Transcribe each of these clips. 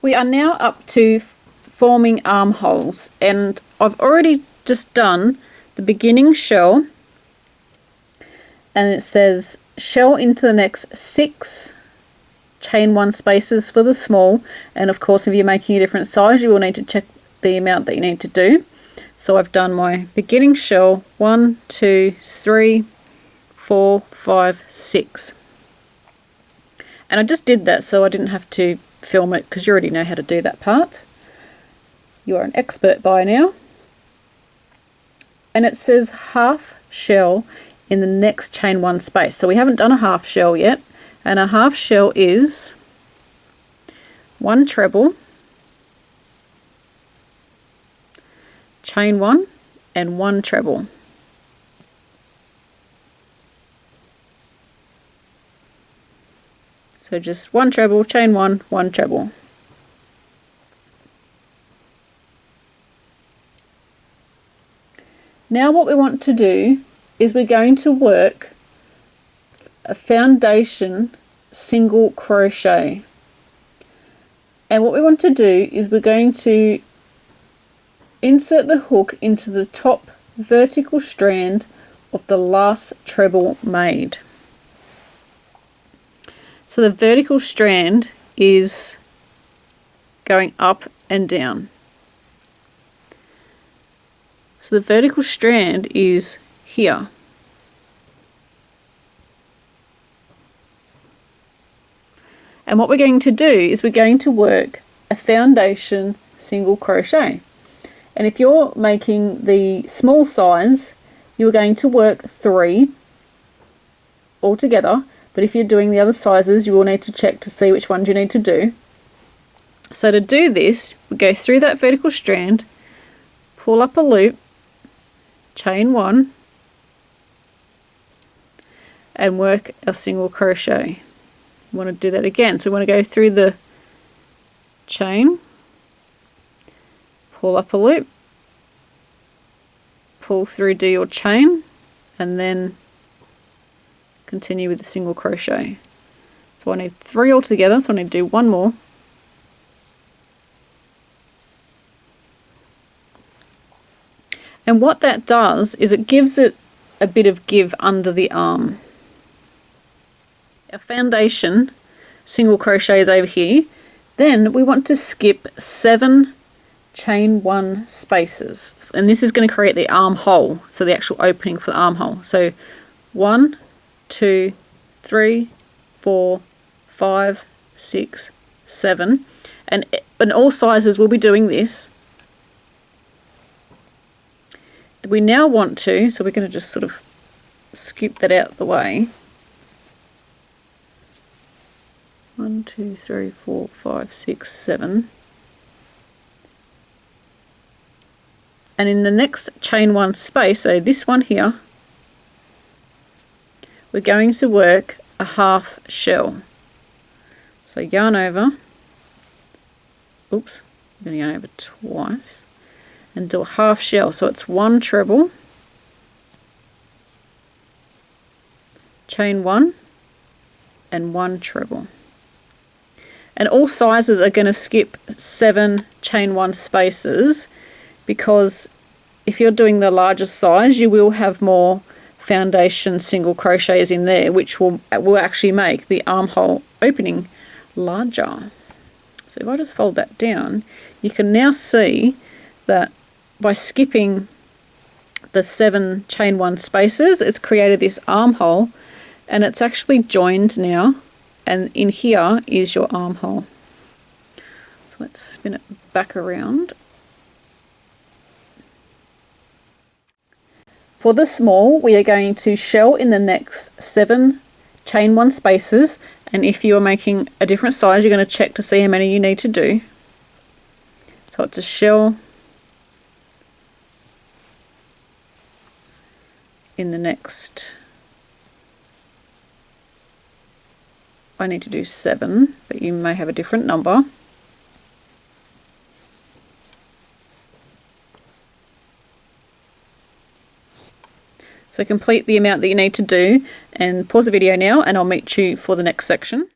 We are now up to forming armholes, and I've already just done the beginning shell, and it says shell into the next 6 chain 1 spaces for the small, and of course if you're making a different size you will need to check the amount that you need to do. So I've done my beginning shell 1, 2, 3, 4, 5, 6, and I just did that so I didn't have to film it because you already know how to do that part. You are an expert by now. And it says half shell in the next chain 1 space, so we haven't done a half shell yet, and a half shell is 1 treble, chain 1 and 1 treble. So just 1 treble, chain 1, 1 treble. Now what we want to do is we're going to work a foundation single crochet, and what we want to do is we're going to insert the hook into the top vertical strand of the last treble made. So the vertical strand is going up and down. So the vertical strand is here. And what we're going to do is we're going to work a foundation single crochet. And if you're making the small size, you're going to work 3 altogether. But if you're doing the other sizes, you will need to check to see which ones you need to do. So to do this, we go through that vertical strand, pull up a loop, chain 1, and work a single crochet. We want to do that again. So we want to go through the chain, pull up a loop, pull through, do your chain, and then continue with the single crochet. So I need 3 altogether, so I need to do 1 more. And what that does is it gives it a bit of give under the arm. Our foundation single crochet is over here. Then we want to skip 7 chain 1 spaces, and this is going to create the armhole, so the actual opening for the armhole. So 1, 2, 3, 4, 5, 6, 7, and in all sizes we'll be doing this. We now want to, so we're going to just sort of scoop that out of the way. 1, 2, 3, 4, 5, 6, 7. And in the next chain 1 space, so this one here, we're going to work a half shell. So yarn over, oops, I'm going to yarn over twice, and do a half shell. So it's 1 treble, chain 1, and 1 treble. And all sizes are going to skip 7 chain 1 spaces, because if you're doing the larger size you will have more foundation single crochets in there, which will actually make the armhole opening larger. So if I just fold that down, you can now see that by skipping the 7 chain 1 spaces, it's created this armhole, and it's actually joined now, and in here is your armhole. So let's spin it back around. For the small, we are going to shell in the next 7 chain 1 spaces, and if you are making a different size, you're going to check to see how many you need to do. So it's a shell in the next, I need to do 7, but you may have a different number. So complete the amount that you need to do and pause the video now, and I'll meet you for the next section.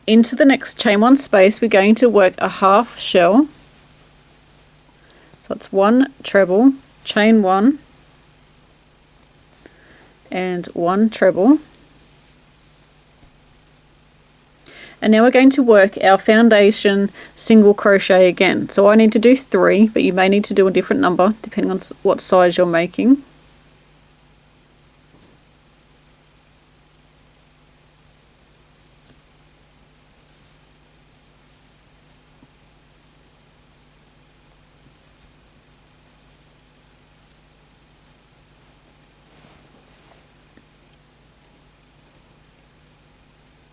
into the next chain one space, we're going to work a half shell. So it's 1 treble, chain 1, and 1 treble. And now we're going to work our foundation single crochet again. So I need to do 3, but you may need to do a different number depending on what size you're making.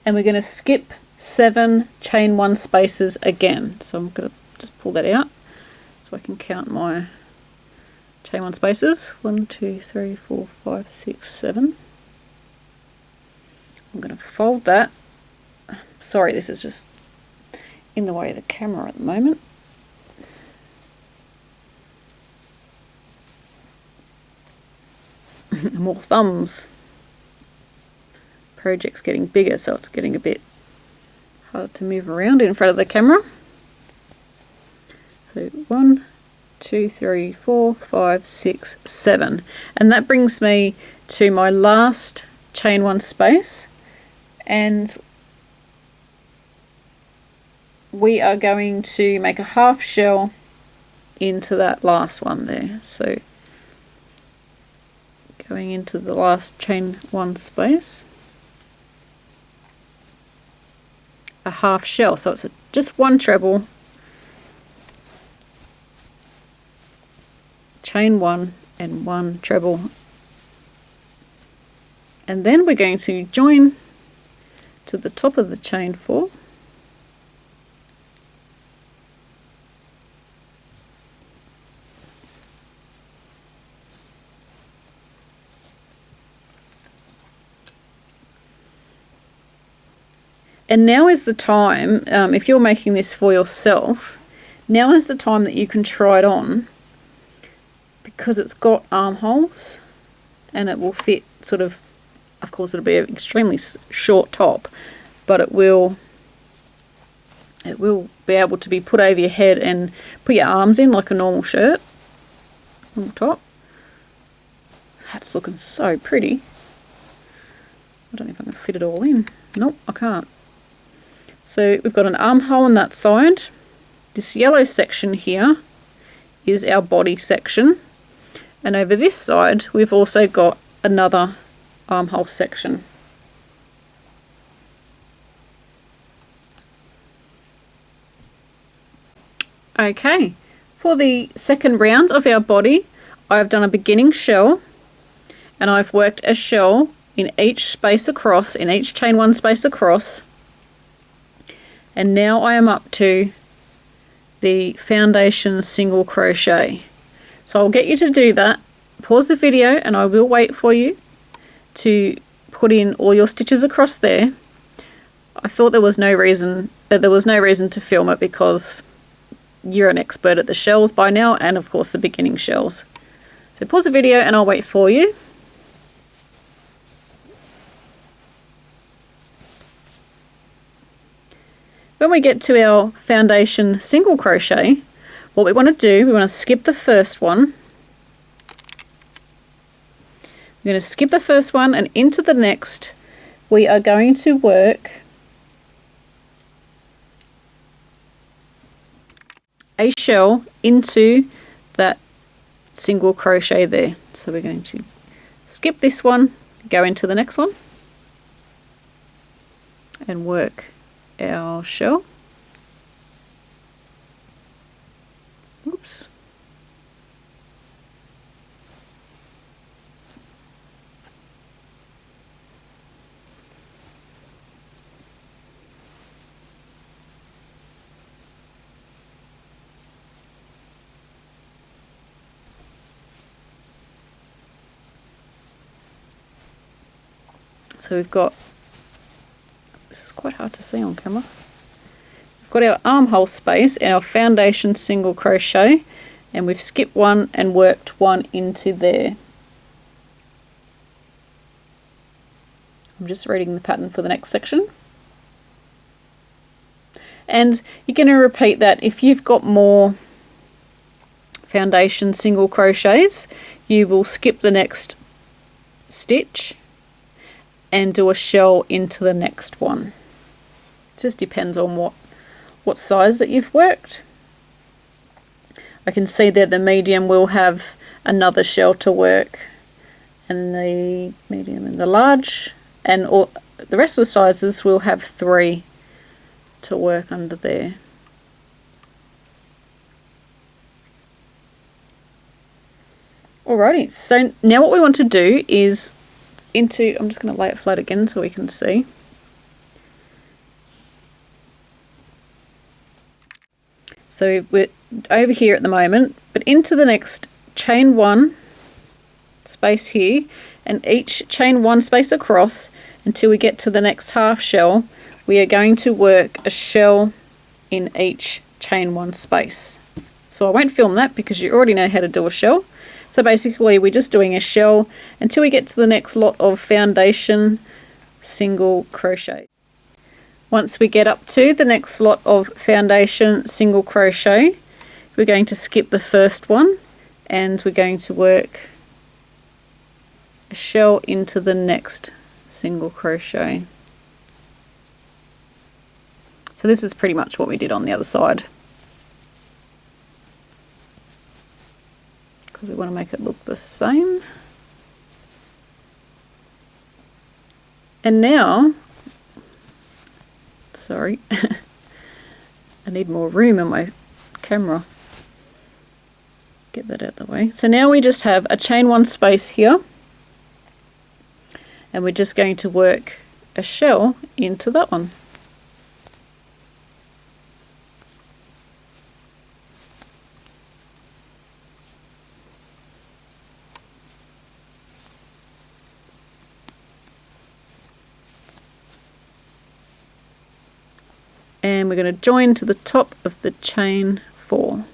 And we're going to skip 7 chain 1 spaces again. So I'm going to just pull that out so I can count my chain 1 spaces. 1, 2, 3, 4, 5, 6, 7. I'm going to fold that. Sorry, this is just in the way of the camera at the moment. More thumbs. Project's getting bigger, so it's getting a bit hard to move around in front of the camera. So 1, 2, 3, 4, 5, 6, 7. And that brings me to my last chain 1 space. And we are going to make a half shell into that last one there. So going into the last chain 1 space. A half shell, so it's just 1 treble, chain 1 and 1 treble, and then we're going to join to the top of the chain 4, and now is the time, if you're making this for yourself, now is the time that you can try it on, because it's got armholes and it will fit sort of course it'll be an extremely short top, but it will be able to be put over your head and put your arms in like a normal shirt, normal top. That's looking so pretty. I don't know if I can fit it all in. Nope, I can't. So we've got an armhole on that side. This yellow section here is our body section. And over this side, we've also got another armhole section. Okay, for the second round of our body, I've done a beginning shell, and I've worked a shell in each space across, in each chain 1 space across. And now I am up to the foundation single crochet. So I'll get you to do that. Pause the video and I will wait for you to put in all your stitches across there. I thought there was no reason to film it because you're an expert at the shells by now, and of course the beginning shells. So pause the video and I'll wait for you. When we get to our foundation single crochet, what we want to do, we want to skip the first one. We're going to skip the first one, and into the next we are going to work a shell into that single crochet there. So we're going to skip this one, go into the next one and work our shell. Oops. So we've got, this is quite hard to see on camera. We've got our armhole space, our foundation single crochet, and we've skipped one and worked one into there. I'm just reading the pattern for the next section. And you're going to repeat that. If you've got more foundation single crochets, you will skip the next stitch and do a shell into the next one. Just depends on what size that you've worked. I can see that the medium will have another shell to work, and the medium and the large, and all the rest of the sizes will have 3 to work under there. Alrighty, so now what we want to do is I'm just going to lay it flat again so we can see. So we're over here at the moment, but into the next chain 1 space here, and each chain 1 space across until we get to the next half shell, we are going to work a shell in each chain 1 space. So I won't film that because you already know how to do a shell. So basically we're just doing a shell until we get to the next lot of foundation single crochet. Once we get up to the next lot of foundation single crochet, we're going to skip the first one and we're going to work a shell into the next single crochet. So this is pretty much what we did on the other side, because we want to make it look the same. And now, sorry, I need more room in my camera. Get that out of the way. So now we just have a chain 1 space here, and we're just going to work a shell into that one. And we're going to join to the top of the chain 4.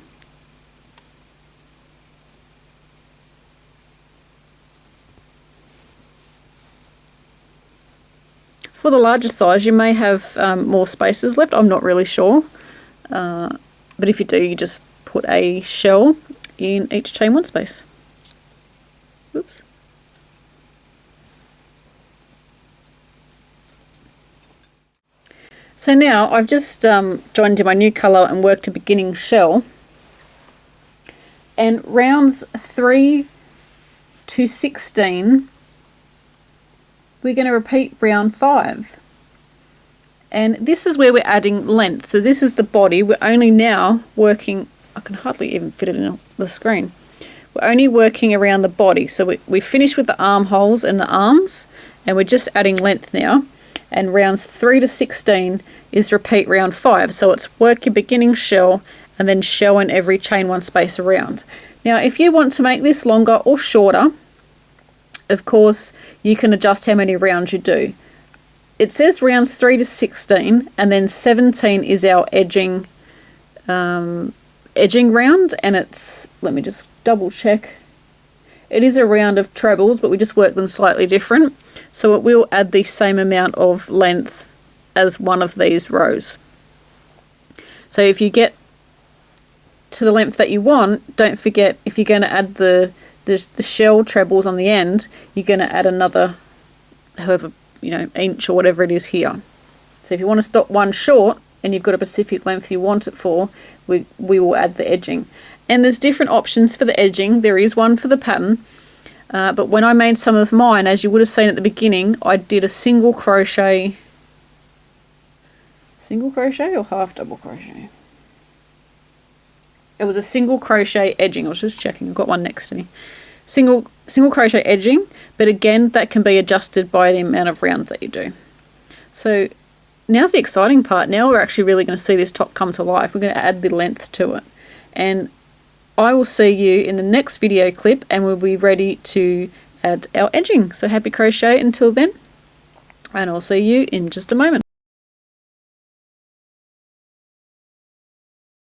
For the larger size, you may have more spaces left. I'm not really sure, but if you do, you just put a shell in each chain 1 space. Oops. So now I've just joined in my new colour and worked a beginning shell, and rounds 3 to 16 we're going to repeat round 5, and this is where we're adding length. So this is the body. We're only now working, I can hardly even fit it in the screen, we're only working around the body. So we finished with the armholes and the arms, and we're just adding length now. And rounds 3 to 16 is repeat round 5. So it's work your beginning shell and then shell in every chain 1 space around. Now if you want to make this longer or shorter, of course you can adjust how many rounds you do. It says rounds 3 to 16, and then 17 is our edging round, and it's, let me just double check, it is a round of trebles, but we just work them slightly different. So it will add the same amount of length as one of these rows. So if you get to the length that you want, don't forget, if you're going to add the shell trebles on the end, you're going to add another, however, inch or whatever it is here. So if you want to stop one short and you've got a specific length you want it for, we will add the edging. And there's different options for the edging. There is one for the pattern. But when I made some of mine, as you would have seen at the beginning, I did a single crochet or half double crochet? It was a single crochet edging. I was just checking, I've got one next to me. Single crochet edging, but again, that can be adjusted by the amount of rounds that you do. So now's the exciting part. Now we're actually really going to see this top come to life. We're going to add the length to it. And I will see you in the next video clip, and we'll be ready to add our edging. So happy crochet until then, and I'll see you in just a moment.